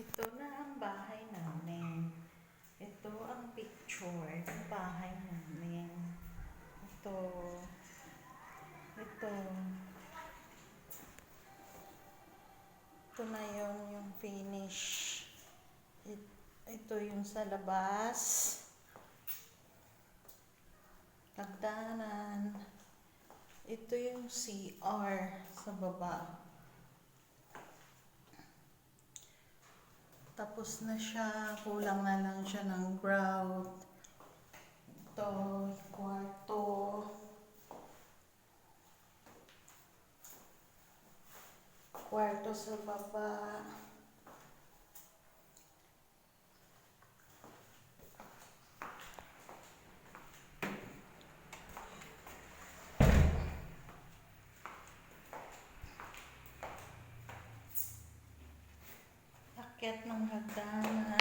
Ito na ang bahay namin. Ito ang picture ng bahay namin. Ito. Ito. Ito na yung finish. Ito yung sa labas. Hagdanan. Ito yung CR sa baba. Tapos na siya. Kulang na lang siya ng grout. Ito, kwarto. Kwarto sa baba. Akyat ng hagdanan.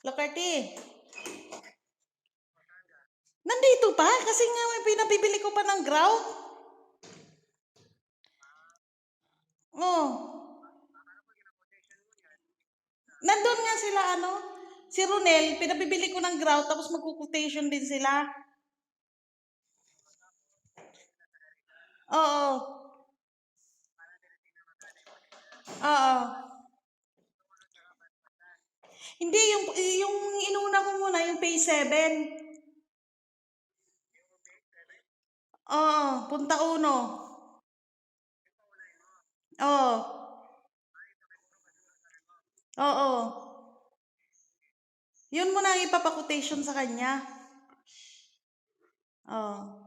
Lokarty. Nandito pa? Kasi nga may pinabibili ko pa ng grout. Oh. Nandun nga sila si Ronel, pinabibili ko ng grout tapos magkukutation din sila. Oo. Oo. Hindi, yung inuna ko muna, yung Phase 7. Oo, punta uno. Oo. Oo. Yun muna ang ipapakutation sa kanya. Oo.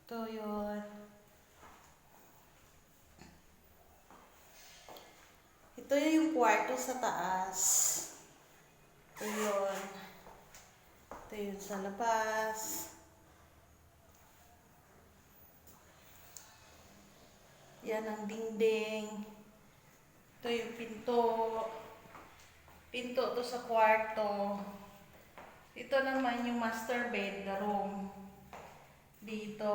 Ito yun. Ito yung kwarto sa taas. Ito yun. Ito yun sa labas. Yan ang dingding. Ito yung pinto. Pinto to sa kwarto. Ito naman yung master bedroom. Dito.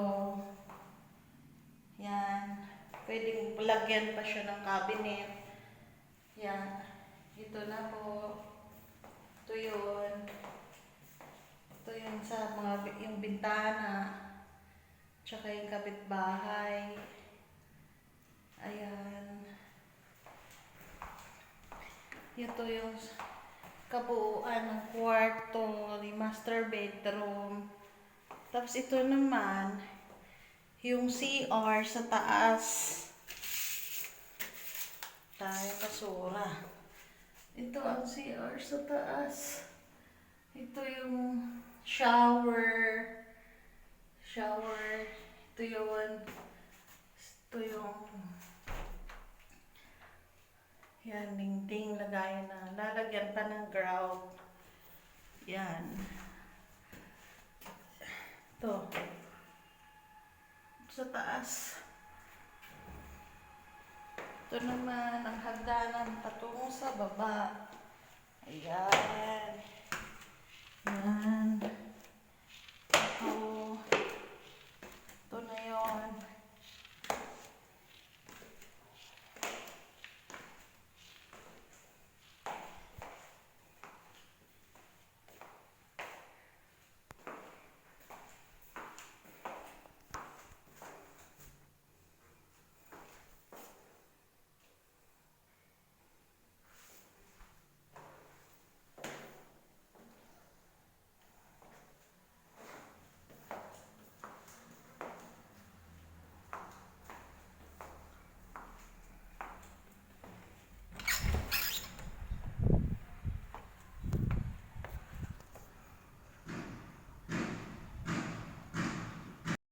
Yan. Pwedeng lagyan pa siya ng cabinet. Yan. Ito na po. Ito yun. Ito yung sa yung bintana. Tsaka yung kapitbahay. Ayan. Ito yung kabuuan ng kwarto, yung master bedroom. Tapos ito naman, yung CR sa taas. Tayo basura. Ito ang CR sa taas. Ito yung shower. Shower. Ito yun. Ito yung yan, dingding, lagayan na. Lalagyan pa ng grout. Yan. Ito. Sa taas. Ito naman, ang hagdanan patungo sa baba. Ayan. Yan.